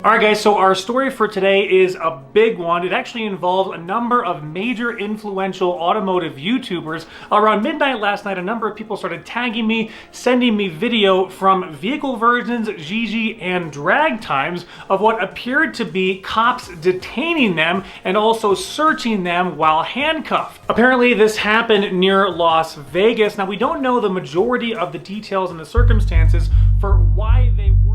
Alright guys, so our story for today is a big one. It actually involves a number of major influential automotive YouTubers. Around midnight last night, a number of people started tagging me, sending me video from vehicle versions, Gigi, and drag times of what appeared to be cops detaining them and also searching them while handcuffed. Apparently this happened near Las Vegas. Now we don't know the majority of the details and the circumstances for why they were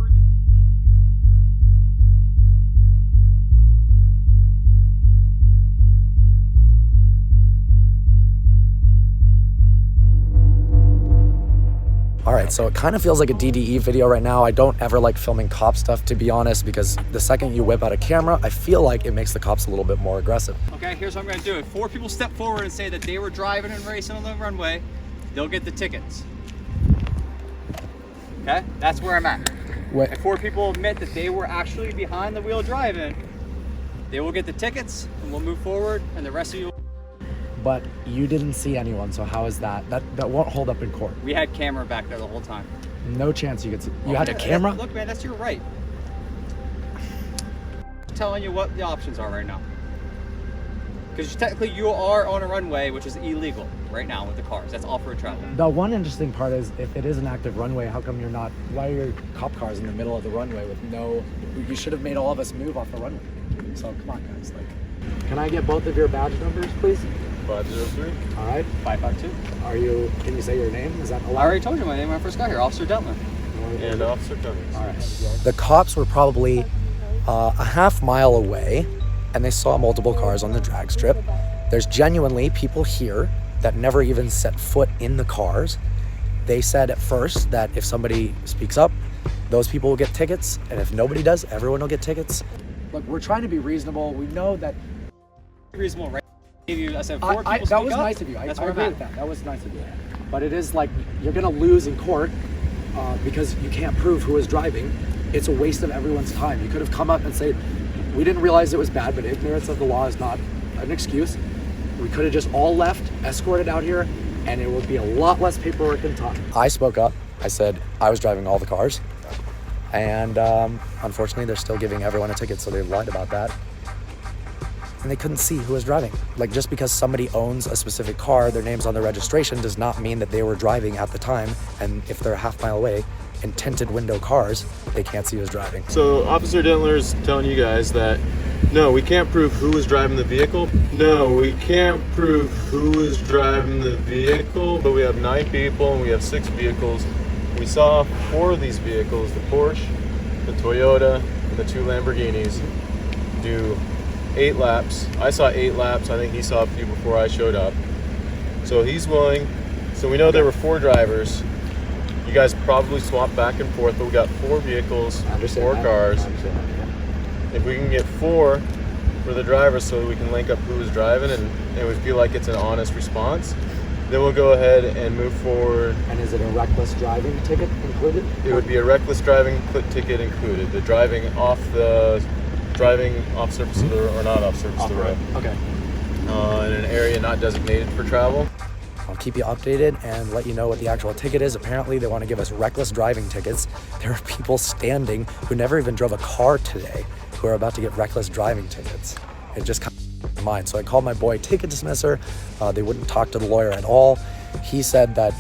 Alright, so it kind of feels like a DDE video right now. I don't ever like filming cop stuff, to be honest, because the second you whip out a camera, I feel like it makes the cops a little bit more aggressive. Okay, here's what I'm gonna do. If 4 people step forward and say that they were driving and racing on the runway, they'll get the tickets. Okay, that's where I'm at. Wait. If 4 people admit that they were actually behind the wheel driving, they will get the tickets and we'll move forward, and the rest of you. But you didn't see anyone, so how is that? That won't hold up in court. We had camera back there the whole time. No chance you could see. You had a camera? Look, man, that's your right. I'm telling you what the options are right now. Because technically you are on a runway, which is illegal right now with the cars. That's off-road travel. The one interesting part is, if it is an active runway, how come you're not, why are your cop cars in the middle of the runway with no, you should have made all of us move off the runway. So come on guys, like, can I get both of your badge numbers, please? 503. All right. 552. Can you say your name? Is that allowed? I already told you my name when I first got here, Officer Dentler. And Officer Cummings. All right. The cops were probably a half mile away, and they saw multiple cars on the drag strip. There's genuinely people here that never even set foot in the cars. They said at first that if somebody speaks up, those people will get tickets, and if nobody does, everyone will get tickets. Look, we're trying to be reasonable. We know that. Reasonable, right? I said 4 people that was up. nice of you. I That's where agree I'm with at. that. That was nice of you. But it is like, you're gonna lose in court because you can't prove who is driving. It's a waste of everyone's time. You could have come up and said, we didn't realize it was bad, but ignorance of the law is not an excuse. We could have just all left, escorted out here, and it would be a lot less paperwork and time. I spoke up. I said I was driving all the cars. And unfortunately, they're still giving everyone a ticket, so they lied about that. And they couldn't see who was driving. Like, just because somebody owns a specific car, their name's on the registration, does not mean that they were driving at the time. And if they're a half mile away in tinted window cars, they can't see who's driving. So Officer Dentler's telling you guys that, no, we can't prove who was driving the vehicle. No, we can't prove who is driving the vehicle, but we have 9 people and we have 6 vehicles. We saw 4 of these vehicles, the Porsche, the Toyota, and the 2 Lamborghinis, do 8 laps. I saw 8 laps. I think he saw a few before I showed up. So he's willing. So we know there were 4 drivers. You guys probably swapped back and forth, but we got 4 vehicles, 4 cars. If we can get 4 for the drivers so we can link up who is driving and we feel like it's an honest response, then we'll go ahead and move forward. And is it a reckless driving ticket included? It would be a reckless driving ticket included. The driving off surface of the road, or not off surface of the road. Okay. In an area not designated for travel. I'll keep you updated and let you know what the actual ticket is. Apparently they want to give us reckless driving tickets. There are people standing who never even drove a car today who are about to get reckless driving tickets. It just comes to mind. So I called my boy ticket dismisser. They wouldn't talk to the lawyer at all. He said that,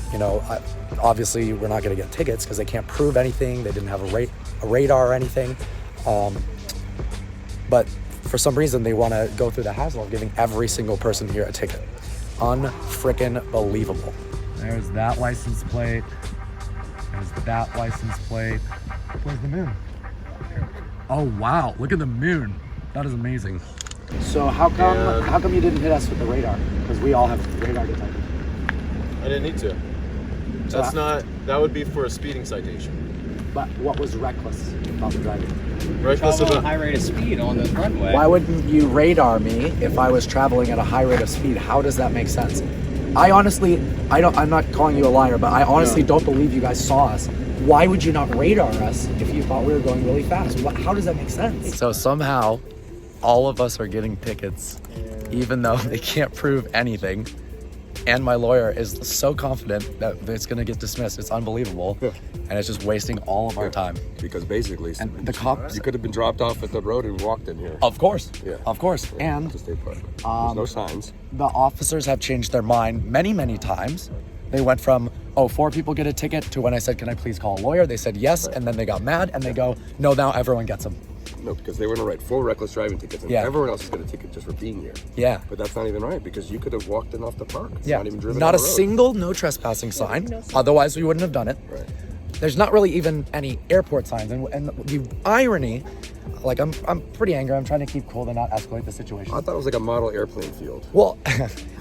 obviously we're not going to get tickets because they can't prove anything. They didn't have a radar or anything. But for some reason, they want to go through the hassle of giving every single person here a ticket. Unfrickin' believable. There's that license plate. There's that license plate. Where's the moon? Oh, wow. Look at the moon. That is amazing. So how come you didn't hit us with the radar? Because we all have radar detectors. I didn't need to. That would be for a speeding citation. But what was reckless about the driving? Reckless at a high rate of speed on the runway. Why wouldn't you radar me if I was traveling at a high rate of speed? How does that make sense? I'm not calling you a liar, but I honestly don't believe you guys saw us. Why would you not radar us if you thought we were going really fast? How does that make sense? So somehow, all of us are getting tickets, even though they can't prove anything. and my lawyer is so confident that it's going to get dismissed. It's unbelievable. And it's just wasting all of our time. Because basically, And the cops... you could have been dropped off at the road and walked in here. Of course. Yeah. Of course. And To stay put. There's no signs. the officers have changed their mind many, many times. They went from, oh, 4 people get a ticket, to when I said, can I please call a lawyer? They said yes, and then they got mad, and they go, no, now everyone gets them. No, because they were going to write 4 reckless driving tickets, and Yeah. everyone else is going to ticket just for being here. Yeah. But that's not even right, because you could have walked in off the park. It's Yeah. not even driven Not on a the road. single no trespassing sign. Otherwise, we wouldn't have done it. Right. There's not really even any airport signs. And the irony, like, I'm pretty angry. I'm trying to keep cool to not escalate the situation. I thought it was like a model airplane field. Well,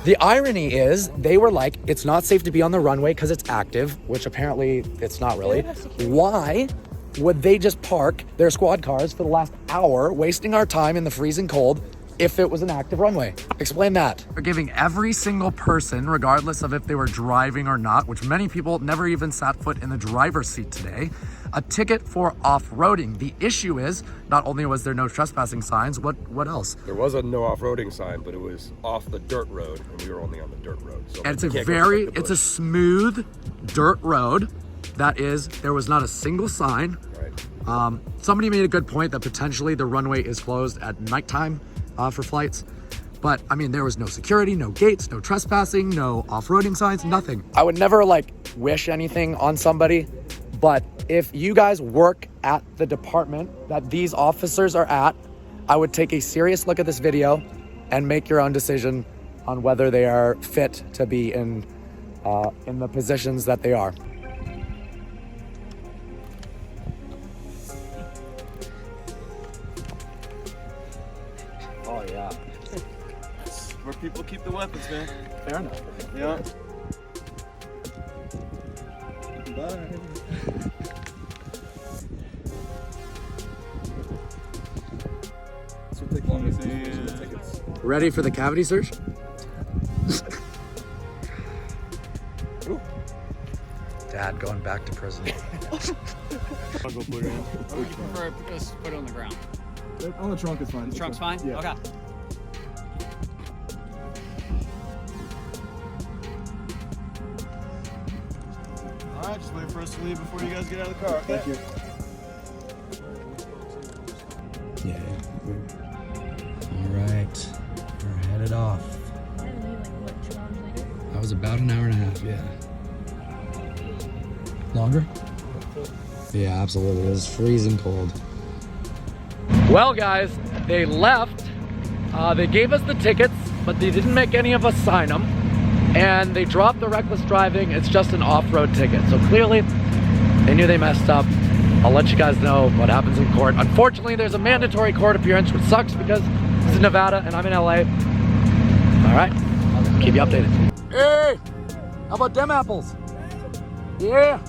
the irony is they were like, it's not safe to be on the runway because it's active, which apparently it's not really. Why would they just park their squad cars for the last hour, wasting our time in the freezing cold, if it was an active runway? Explain that. We're giving every single person, regardless of if they were driving or not, which many people never even sat foot in the driver's seat today, a ticket for off-roading. The issue is, not only was there no trespassing signs, what else? There was a no off-roading sign, but it was off the dirt road, and we were only on the dirt road. So And you can't go straight to it's a bush. smooth dirt road. That is, there was not a single sign. Right. Somebody made a good point that potentially the runway is closed at nighttime for flights. But I mean, there was no security, no gates, no trespassing, no off-roading signs, nothing. I would never like wish anything on somebody, but if you guys work at the department that these officers are at, I would take a serious look at this video and make your own decision on whether they are fit to be in the positions that they are. Oh yeah, Where people keep the weapons, man. fair enough. Yeah. Ready for the cavity search? Dad going back to prison. I'll go put it in. Or would you prefer us to put it on the ground? On the trunk is fine. The trunk's fine? Yeah. Okay. All right, just wait for us to leave before you guys get out of the car. Okay? Thank you. Yeah. All right, we're headed off. That was about an hour and a half, yeah. Longer? Yeah, absolutely. It was freezing cold. Well, guys, they left. They gave us the tickets, but they didn't make any of us sign them. And they dropped the reckless driving. It's just an off-road ticket. So clearly, they knew they messed up. I'll let you guys know what happens in court. Unfortunately, there's a mandatory court appearance, which sucks because this is Nevada and I'm in LA. All right, I'll keep you updated. Hey, how about them apples? Yeah.